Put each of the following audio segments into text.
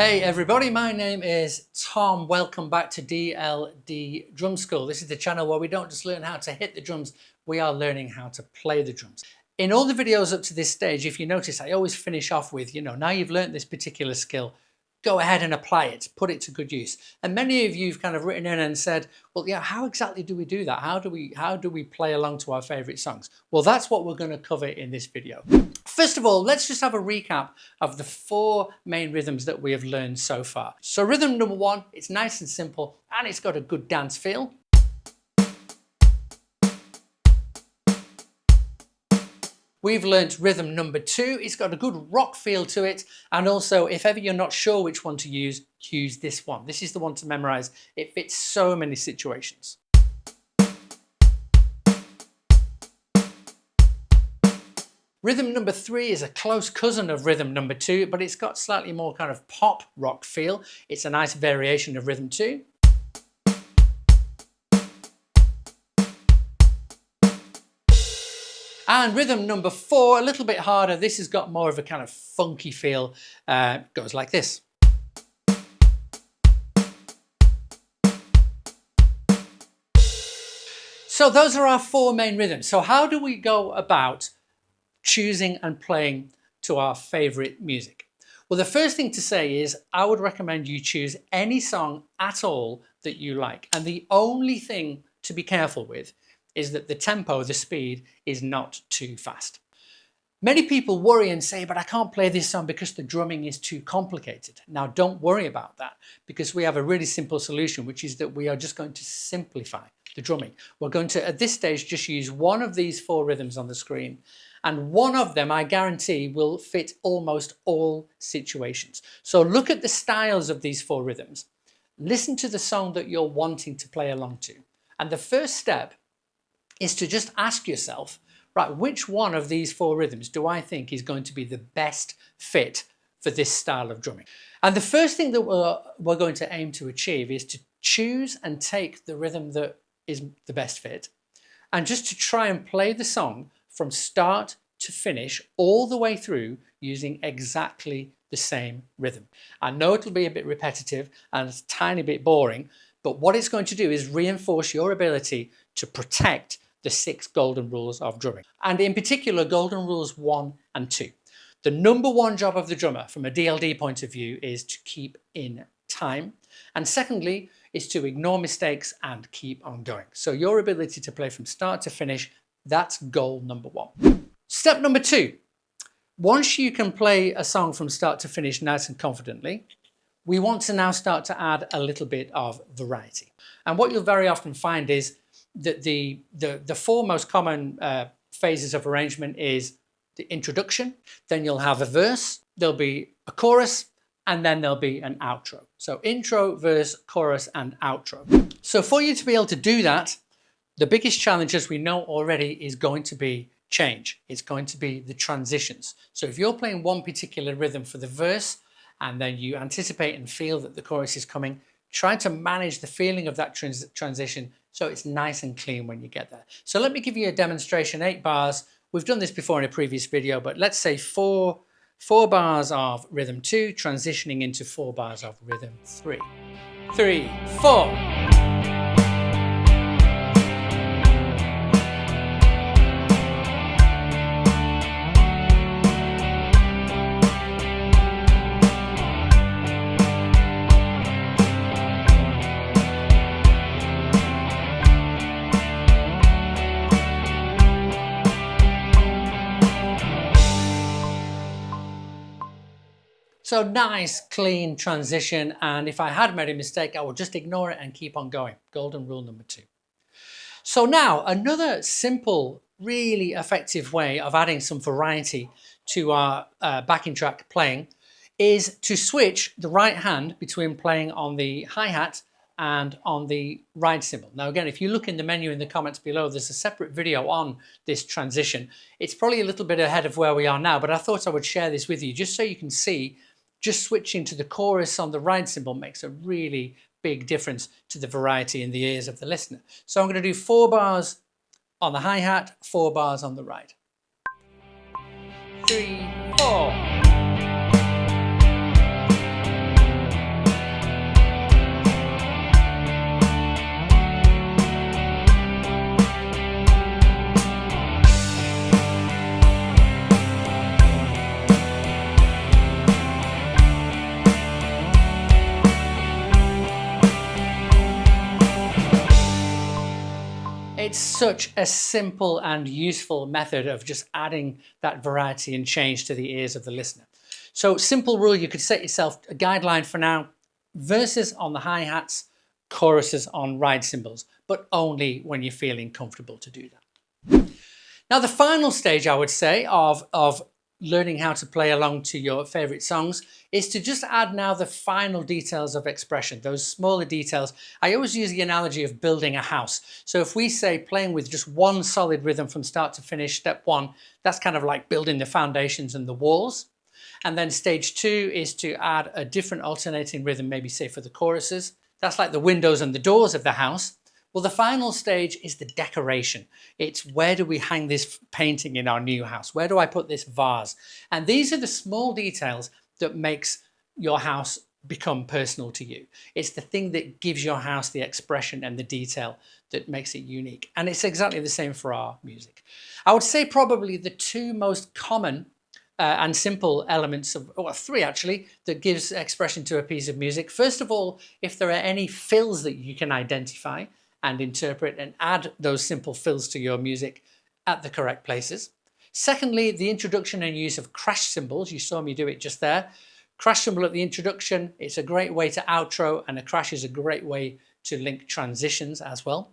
Hey everybody, my name is Tom. Welcome back to DLD Drum School. This is the channel where we don't just learn how to hit the drums, we are learning how to play the drums. In all the videos up to this stage, if you notice, I always finish off with, now you've learned this particular skill, go ahead and apply it, put it to good use. And many of you have kind of written in and said, well, yeah, how exactly do we do that? How do we play along to our favorite songs? Well, that's what we're going to cover in this video. First of all, let's just have a recap of the 4 main rhythms that we have learned so far. So rhythm number 1, it's nice and simple and it's got a good dance feel. We've learnt rhythm number 2, it's got a good rock feel to it, and also if ever you're not sure which one to use this one. This is the one to memorize. It fits so many situations. Rhythm number 3 is a close cousin of rhythm number 2, but it's got slightly more kind of pop rock feel. It's a nice variation of rhythm 2. And rhythm number 4, a little bit harder. This has got more of a kind of funky feel. Goes like this. So those are our 4 main rhythms. So how do we go about choosing and playing to our favorite music? Well, the first thing to say is I would recommend you choose any song at all that you like. And the only thing to be careful with is that the tempo, the speed, is not too fast. Many people worry and say, but I can't play this song because the drumming is too complicated. Now, don't worry about that, because we have a really simple solution, which is that we are just going to simplify the drumming. We're going to, at this stage, just use one of these 4 rhythms on the screen, and one of them, I guarantee, will fit almost all situations. So look at the styles of these 4 rhythms. Listen to the song that you're wanting to play along to. And the first step is to just ask yourself, right, which one of these 4 rhythms do I think is going to be the best fit for this style of drumming? And the first thing that we're going to aim to achieve is to choose and take the rhythm that is the best fit, and just to try and play the song from start to finish all the way through using exactly the same rhythm. I know it'll be a bit repetitive and a tiny bit boring, but what it's going to do is reinforce your ability to protect the 6 golden rules of drumming. And in particular, golden rules 1 and 2. The number 1 job of the drummer from a DLD point of view is to keep in time. And secondly, is to ignore mistakes and keep on going. So your ability to play from start to finish, that's goal number 1. Step number 2. Once you can play a song from start to finish nice and confidently, we want to now start to add a little bit of variety. And what you'll very often find is that the 4 most common phases of arrangement is the introduction, then you'll have a verse, there'll be a chorus, and then there'll be an outro. So intro, verse, chorus, and outro. So for you to be able to do that, the biggest challenge, as we know already, is going to be change. It's going to be the transitions. So if you're playing one particular rhythm for the verse, and then you anticipate and feel that the chorus is coming, try to manage the feeling of that transition so it's nice and clean when you get there. So let me give you a demonstration, 8 bars. We've done this before in a previous video, but let's say 4 bars of rhythm 2 transitioning into 4 bars of rhythm 3. 3, 4. So nice, clean transition, and if I had made a mistake, I would just ignore it and keep on going. Golden rule number 2. So now, another simple, really effective way of adding some variety to our backing track playing is to switch the right hand between playing on the hi-hat and on the ride cymbal. Now again, if you look in the menu in the comments below, there's a separate video on this transition. It's probably a little bit ahead of where we are now, but I thought I would share this with you just so you can see just switching to the chorus on the ride cymbal makes a really big difference to the variety in the ears of the listener. So I'm going to do 4 bars on the hi-hat, 4 bars on the ride. 3, 4. It's such a simple and useful method of just adding that variety and change to the ears of the listener. So simple rule, you could set yourself a guideline for now: verses on the hi-hats, choruses on ride cymbals, but only when you're feeling comfortable to do that. Now, the final stage, I would say, of learning how to play along to your favorite songs is to just add now the final details of expression, those smaller details. I always use the analogy of building a house. So if we say playing with just one solid rhythm from start to finish, step one, that's kind of like building the foundations and the walls. And then stage two is to add a different alternating rhythm, maybe say for the choruses. That's like the windows and the doors of the house. Well, the final stage is the decoration. It's where do we hang this painting in our new house? Where do I put this vase? And these are the small details that makes your house become personal to you. It's the thing that gives your house the expression and the detail that makes it unique. And it's exactly the same for our music. I would say probably the two most common and simple elements of, or three actually, that gives expression to a piece of music. First of all, if there are any fills that you can identify and interpret and add those simple fills to your music at the correct places. Secondly, the introduction and use of crash cymbals. You saw me do it just there. Crash cymbal at the introduction, it's a great way to outro, and a crash is a great way to link transitions as well.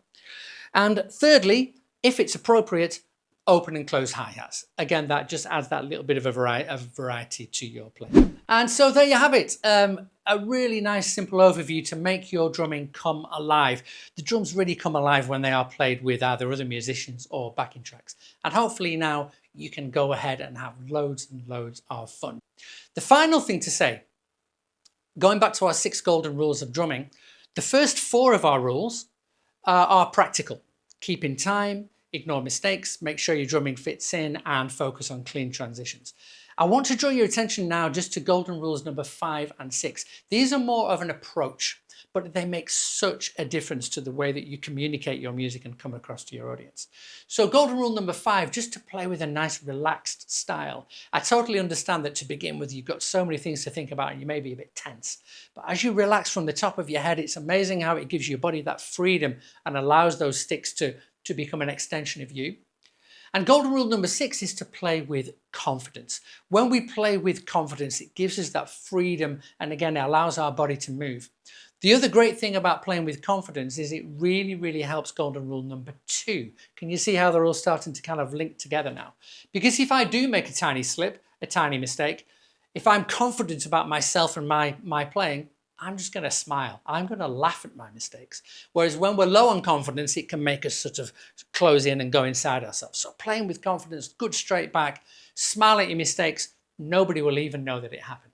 And thirdly, if it's appropriate, open and close hi-hats. Again, that just adds that little bit of a variety to your play. And so there you have it. A really nice simple overview to make your drumming come alive. The drums really come alive when they are played with either other musicians or backing tracks. And hopefully now you can go ahead and have loads and loads of fun. The final thing to say, going back to our 6 golden rules of drumming, the first 4 of our rules are practical. Keep in time, ignore mistakes, make sure your drumming fits in, and focus on clean transitions. I want to draw your attention now just to golden rules number 5 and 6. These are more of an approach, but they make such a difference to the way that you communicate your music and come across to your audience. So golden rule number 5, just to play with a nice relaxed style. I totally understand that to begin with, you've got so many things to think about and you may be a bit tense. But as you relax from the top of your head, it's amazing how it gives your body that freedom and allows those sticks to become an extension of you. And golden rule number 6 is to play with confidence. When we play with confidence, it gives us that freedom, and again, it allows our body to move. The other great thing about playing with confidence is it really, really helps golden rule number 2. Can you see how they're all starting to kind of link together now? Because if I do make a tiny slip, a tiny mistake, if I'm confident about myself and my playing, I'm just going to smile. I'm going to laugh at my mistakes. Whereas when we're low on confidence, it can make us sort of close in and go inside ourselves. So playing with confidence, good straight back, smile at your mistakes. Nobody will even know that it happened.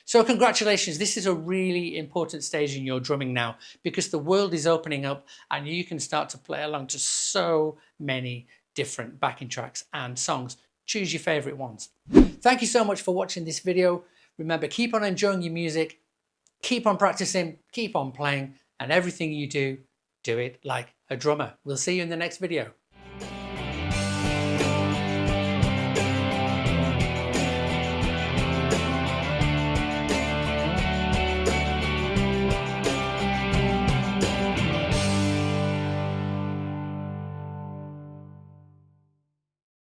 So congratulations. This is a really important stage in your drumming now, because the world is opening up and you can start to play along to so many different backing tracks and songs. Choose your favorite ones. Thank you so much for watching this video. Remember, keep on enjoying your music. Keep on practicing, keep on playing, and everything you do, do it like a drummer. We'll see you in the next video.